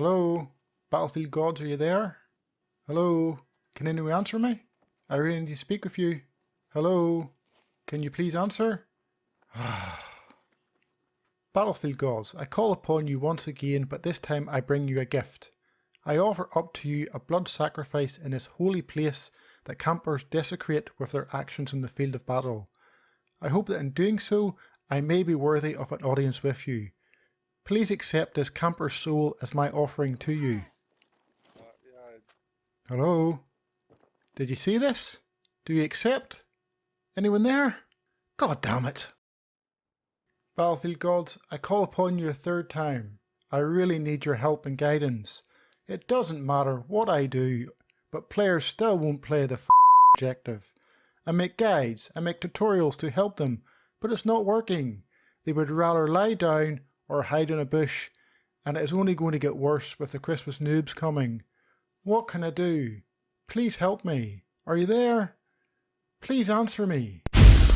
Hello? Battlefield gods, are you there? Hello? Can anyone answer me? I really need to speak with you. Hello? Can you please answer? Battlefield gods, I call upon you once again, but this time I bring you a gift. I offer up to you a blood sacrifice in this holy place that campers desecrate with their actions in the field of battle. I hope that in doing so, I may be worthy of an audience with you. Please accept this camper's soul as my offering to you. Hello? Did you see this? Do you accept? Anyone there? God damn it! Battlefield gods, I call upon you a third time. I really need your help and guidance. It doesn't matter what I do, but players still won't play the objective. I make guides, I make tutorials to help them, but it's not working. They would rather lie down or hide in a bush, and it is only going to get worse with the Christmas noobs coming. What can I do? Please help me. Are you there? Please answer me.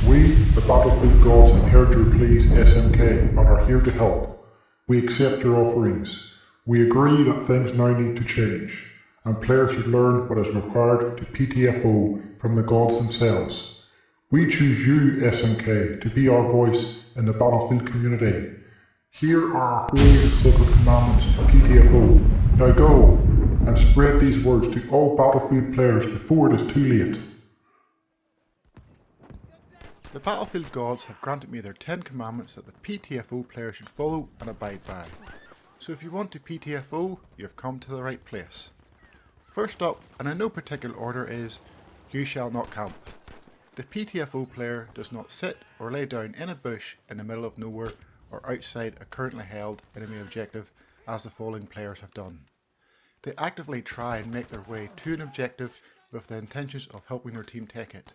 We, the Battlefield gods, have heard your pleas, SMK, and are here to help. We accept your offerings. We agree that things now need to change, and players should learn what is required to PTFO from the gods themselves. We choose you, SMK, to be our voice in the Battlefield community. Here are our holy and sacred commandments to PTFO. Now go, and spread these words to all Battlefield players before it is too late. The Battlefield gods have granted me their 10 commandments that the PTFO player should follow and abide by. So if you want to PTFO, you have come to the right place. First up, and in no particular order, is you shall not camp. The PTFO player does not sit or lay down in a bush in the middle of nowhere or outside a currently held enemy objective as the following players have done. They actively try and make their way to an objective with the intentions of helping their team take it.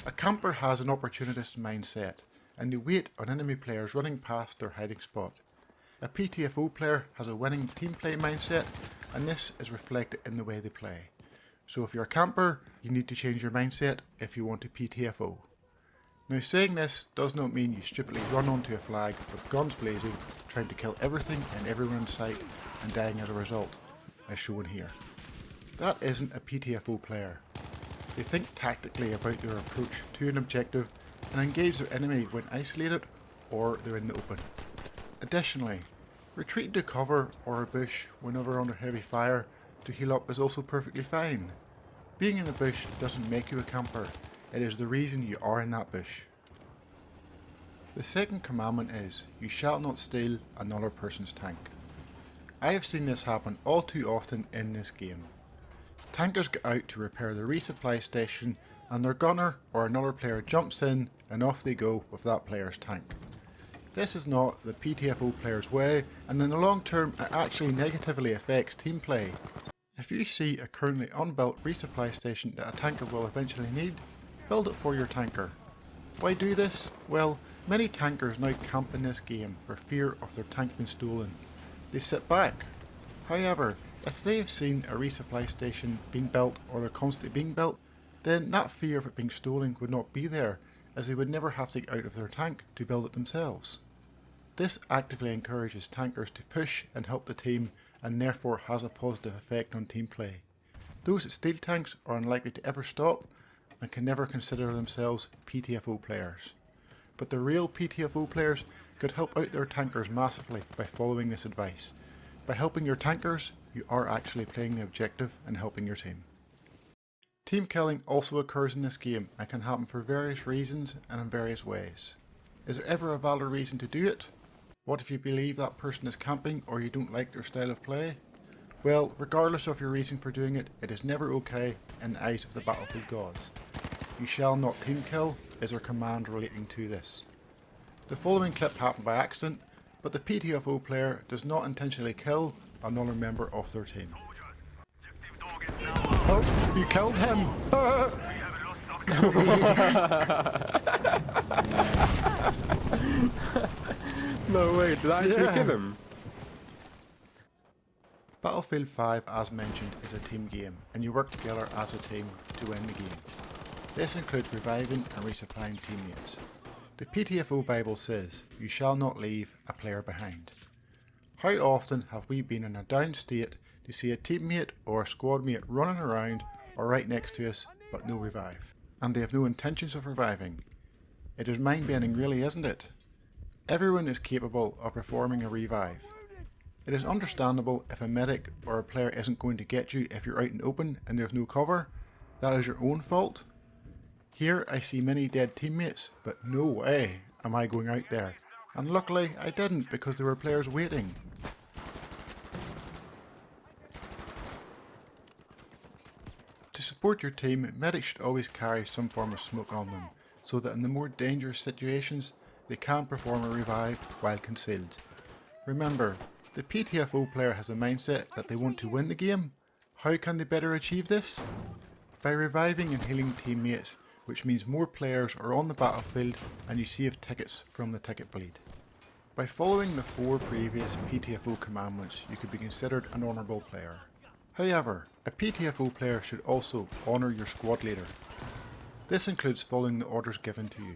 A camper has an opportunist mindset and they wait on enemy players running past their hiding spot. A PTFO player has a winning team play mindset and this is reflected in the way they play. So if you're a camper, you need to change your mindset if you want to PTFO. Now saying this does not mean you stupidly run onto a flag with guns blazing, trying to kill everything and everyone in sight and dying as a result, as shown here. That isn't a PTFO player. They think tactically about their approach to an objective and engage their enemy when isolated or they're in the open. Additionally, retreating to cover or a bush whenever under heavy fire to heal up is also perfectly fine. Being in the bush doesn't make you a camper, it is the reason you are in that bush. The second commandment is, you shall not steal another person's tank. I have seen this happen all too often in this game. Tankers get out to repair the resupply station and their gunner or another player jumps in and off they go with that player's tank. This is not the PTFO player's way and in the long term it actually negatively affects team play. If you see a currently unbuilt resupply station that a tanker will eventually need, build it for your tanker. Why do this? Well, many tankers now camp in this game for fear of their tank being stolen. They sit back. However, if they have seen a resupply station being built or they're constantly being built, then that fear of it being stolen would not be there, as they would never have to get out of their tank to build it themselves. This actively encourages tankers to push and help the team and therefore has a positive effect on team play. Those that steal tanks are unlikely to ever stop and can never consider themselves PTFO players. But the real PTFO players could help out their tankers massively by following this advice. By helping your tankers, you are actually playing the objective and helping your team. Team killing also occurs in this game and can happen for various reasons and in various ways. Is there ever a valid reason to do it? What if you believe that person is camping or you don't like their style of play? Well, regardless of your reason for doing it, it is never okay in the eyes of the Battlefield gods. You shall not team kill is our command relating to this. The following clip happened by accident, but the PTFO player does not intentionally kill another member of their team. Oh, you killed him! No way, did I actually kill him? Battlefield 5, as mentioned, is a team game, and you work together as a team to win the game. This includes reviving and resupplying teammates. The PTFO Bible says, you shall not leave a player behind. How often have we been in a down state to see a teammate or a squad mate running around or right next to us but no revive, and they have no intentions of reviving? It is mind-bending really, isn't it? Everyone is capable of performing a revive. It is understandable if a medic or a player isn't going to get you if you're out and open and there's no cover. That is your own fault. Here I see many dead teammates, but no way am I going out there. And luckily I didn't, because there were players waiting. To support your team, medics should always carry some form of smoke on them, so that in the more dangerous situations they can perform a revive while concealed. Remember, the PTFO player has a mindset that they want to win the game. How can they better achieve this? By reviving and healing teammates, which means more players are on the battlefield and you save tickets from the ticket bleed. By following the 4 previous PTFO commandments, you could be considered an honourable player. However, a PTFO player should also honour your squad leader. This includes following the orders given to you.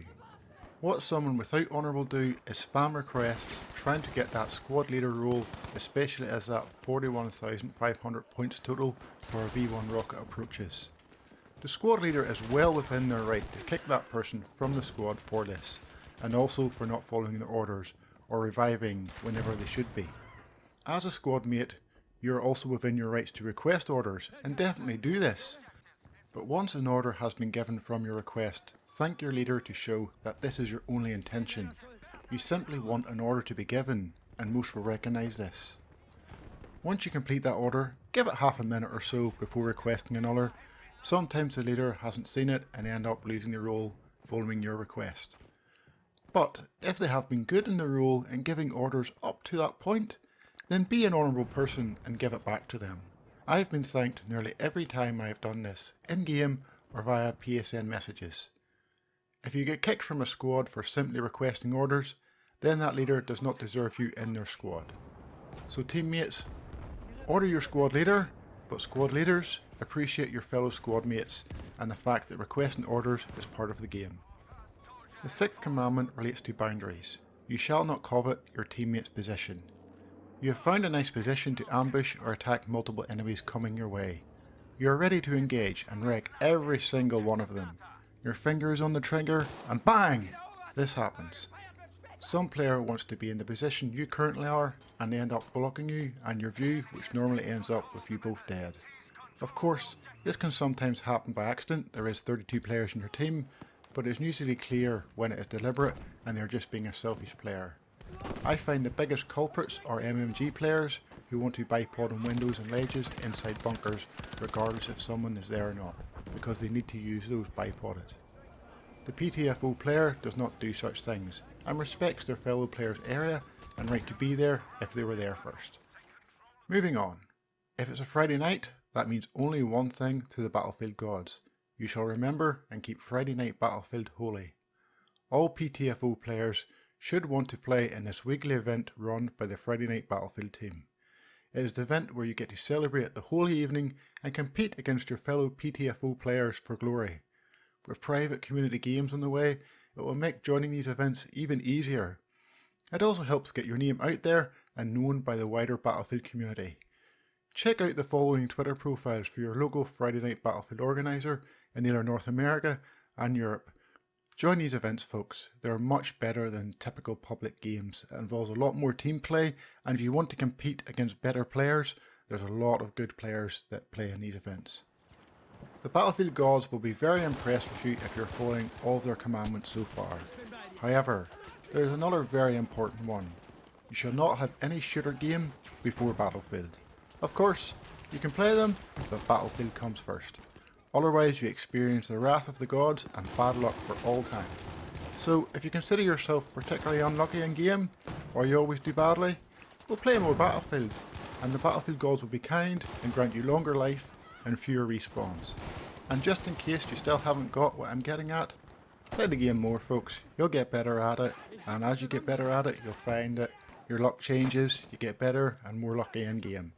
What someone without honour will do is spam requests trying to get that squad leader role, especially as that 41,500 points total for a V1 rocket approaches. The squad leader is well within their right to kick that person from the squad for this, and also for not following their orders or reviving whenever they should be. As a squad mate, you are also within your rights to request orders, and definitely do this. But once an order has been given from your request, thank your leader to show that this is your only intention. You simply want an order to be given, and most will recognise this. Once you complete that order, give it half a minute or so before requesting another. Sometimes the leader hasn't seen it and end up losing the role following your request. But if they have been good in the role and giving orders up to that point, then be an honourable person and give it back to them. I've been thanked nearly every time I've done this, in-game or via PSN messages. If you get kicked from a squad for simply requesting orders, then that leader does not deserve you in their squad. So teammates, order your squad leader, but squad leaders, appreciate your fellow squad mates and the fact that requesting orders is part of the game. The 6th commandment relates to boundaries. You shall not covet your teammate's position. You have found a nice position to ambush or attack multiple enemies coming your way. You are ready to engage and wreck every single one of them. Your finger is on the trigger and bang! This happens. Some player wants to be in the position you currently are and they end up blocking you and your view, which normally ends up with you both dead. Of course, this can sometimes happen by accident. There is 32 players in your team, but it's usually clear when it is deliberate and they're just being a selfish player. I find the biggest culprits are MMG players who want to bipod on windows and ledges inside bunkers regardless if someone is there or not, because they need to use those bipoded. The PTFO player does not do such things and respects their fellow player's area and right to be there if they were there first. Moving on. If it's a Friday night, that means only one thing to the Battlefield gods. You shall remember and keep Friday Night Battlefield holy. All PTFO players should want to play in this weekly event run by the Friday Night Battlefield team. It is the event where you get to celebrate the whole evening and compete against your fellow PTFO players for glory. With private community games on the way, it will make joining these events even easier. It also helps get your name out there and known by the wider Battlefield community. Check out the following Twitter profiles for your local Friday Night Battlefield organiser in either North America and Europe. Join these events, folks. They're much better than typical public games. It involves a lot more team play, and if you want to compete against better players, there's a lot of good players that play in these events. The Battlefield gods will be very impressed with you if you're following all of their commandments so far. However, there is another very important one. You shall not have any shooter game before Battlefield. Of course, you can play them, but Battlefield comes first. Otherwise you experience the wrath of the gods and bad luck for all time. So if you consider yourself particularly unlucky in game, or you always do badly, well, play more Battlefield, and the Battlefield gods will be kind and grant you longer life and fewer respawns. And just in case you still haven't got what I'm getting at, play the game more, folks. You'll get better at it, and as you get better at it, you'll find that your luck changes, you get better and more lucky in game.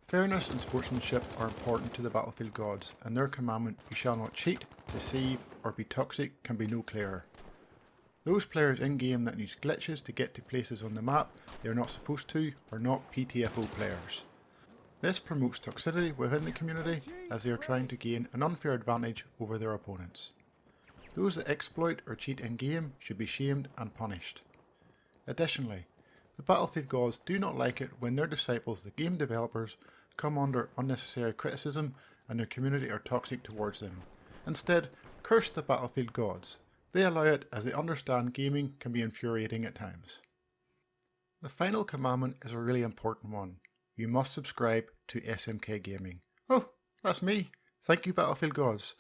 Fairness and sportsmanship are important to the Battlefield gods, and their commandment, you shall not cheat, deceive or be toxic, can be no clearer. Those players in-game that use glitches to get to places on the map they are not supposed to are not PTFO players. This promotes toxicity within the community as they are trying to gain an unfair advantage over their opponents. Those that exploit or cheat in-game should be shamed and punished. Additionally, the Battlefield gods do not like it when their disciples, the game developers, come under unnecessary criticism and their community are toxic towards them. Instead, curse the Battlefield gods. They allow it as they understand gaming can be infuriating at times. The final commandment is a really important one. You must subscribe to SMK Gaming. Oh, that's me. Thank you, Battlefield gods.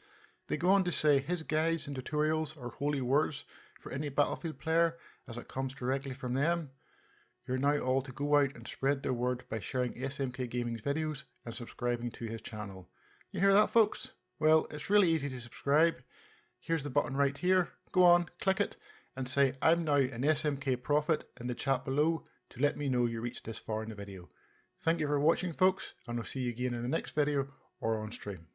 They go on to say his guides and tutorials are holy words for any Battlefield player as it comes directly from them. You're now all to go out and spread the word by sharing SMK Gaming's videos and subscribing to his channel. You hear that, folks? Well, it's really easy to subscribe. Here's the button right here. Go on, click it and say I'm now an SMK prophet in the chat below to let me know you reached this far in the video. Thank you for watching, folks, and I'll see you again in the next video or on stream.